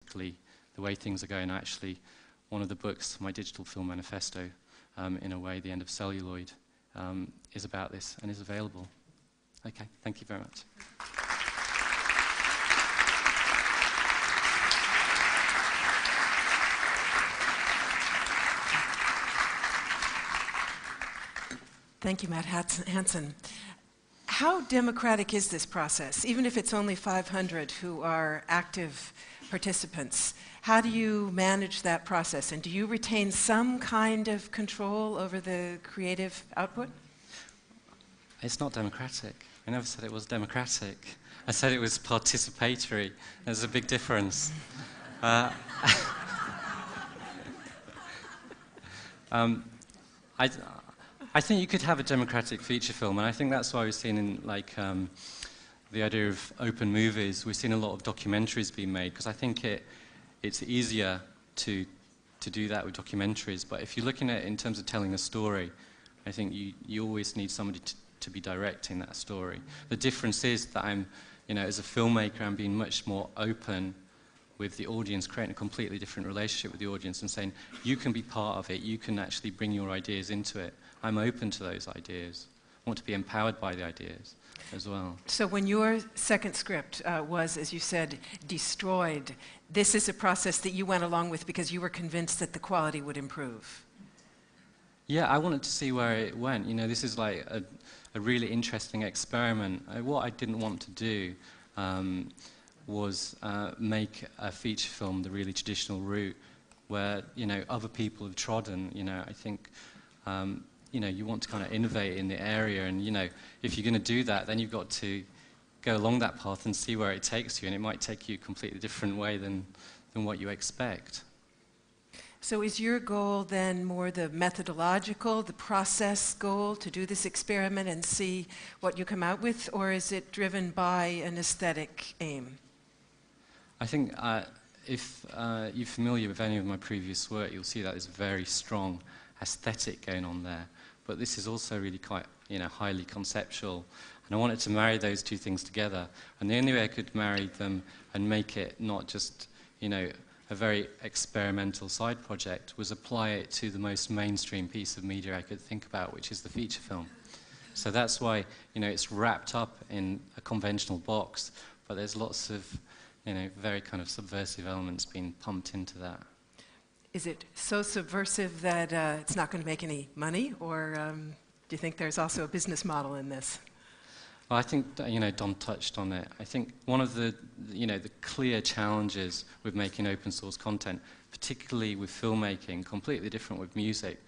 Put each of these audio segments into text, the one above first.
politically, the way things are going. Actually, one of the books, my digital film manifesto, in a way, The End of Celluloid, is about this and is available. Okay, thank you very much. Thank you, Matt Hanson. How democratic is this process? Even if it's only 500 who are active participants, how do you manage that process? And do you retain some kind of control over the creative output? It's not democratic. I never said it was democratic. I said it was participatory. There's a big difference. I think you could have a democratic feature film, and I think that's why we've seen in the idea of open movies. We've seen a lot of documentaries being made, because I think it's easier to do that with documentaries. But if you're looking at it in terms of telling a story, I think you always need somebody to be directing that story. The difference is that as a filmmaker, I'm being much more open with the audience, creating a completely different relationship with the audience and saying, you can be part of it, you can actually bring your ideas into it. I'm open to those ideas. I want to be empowered by the ideas as well. So when your second script was, as you said, destroyed, this is a process that you went along with because you were convinced that the quality would improve. Yeah, I wanted to see where it went. This is like a really interesting experiment. What I didn't want to do was make a feature film the really traditional route where, other people have trodden. I think, you want to kind of innovate in the area, and, if you're going to do that, then you've got to go along that path and see where it takes you, and it might take you a completely different way than what you expect. So is your goal then more the methodological, the process goal to do this experiment and see what you come out with, or is it driven by an aesthetic aim? I think if you're familiar with any of my previous work, you'll see that there's a very strong aesthetic going on there. But this is also really quite, highly conceptual. And I wanted to marry those two things together. And the only way I could marry them and make it not just, a very experimental side project was apply it to the most mainstream piece of media I could think about, which is the feature film. So that's why, it's wrapped up in a conventional box, but there's lots of, very kind of subversive elements being pumped into that. Is it so subversive that it's not going to make any money, or do you think there's also a business model in this? Well, I think, Don touched on it. I think one of the clear challenges with making open source content, particularly with filmmaking, completely different with music,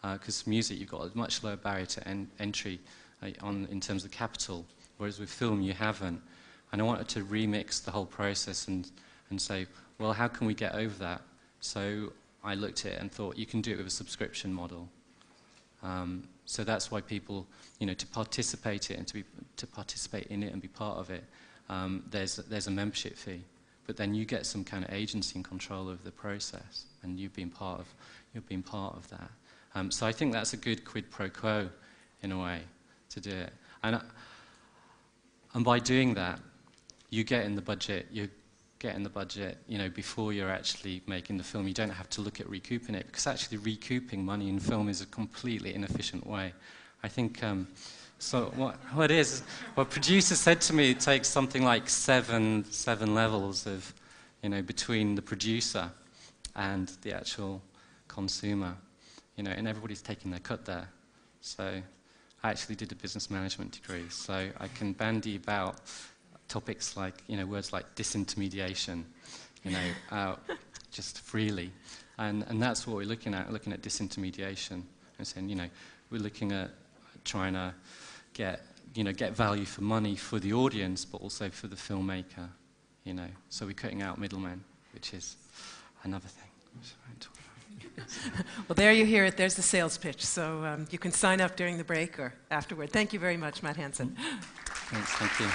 because music, you've got a much lower barrier to entry in terms of capital, whereas with film, you haven't. And I wanted to remix the whole process and say, well, how can we get over that? So I looked at it and thought, you can do it with a subscription model. So that's why people, to participate in it and be part of it, there's a membership fee. But then you get some kind of agency and control of the process, and you've been part of that. So I think that's a good quid pro quo, in a way, to do it. And by doing that, you get in the budget. Before you're actually making the film. You don't have to look at recouping it, because actually recouping money in film is a completely inefficient way. I think, so what is, well, producer said to me it takes something like seven levels of, between the producer and the actual consumer, and everybody's taking their cut there. So I actually did a business management degree, so I can bandy about topics like, words like disintermediation, just freely. And that's what we're looking at disintermediation and saying, we're looking at trying to get value for money for the audience, but also for the filmmaker, So we're cutting out middlemen, which is another thing. Well, there you hear it. There's the sales pitch. So you can sign up during the break or afterward. Thank you very much, Matt Hanson. Thanks, thank you.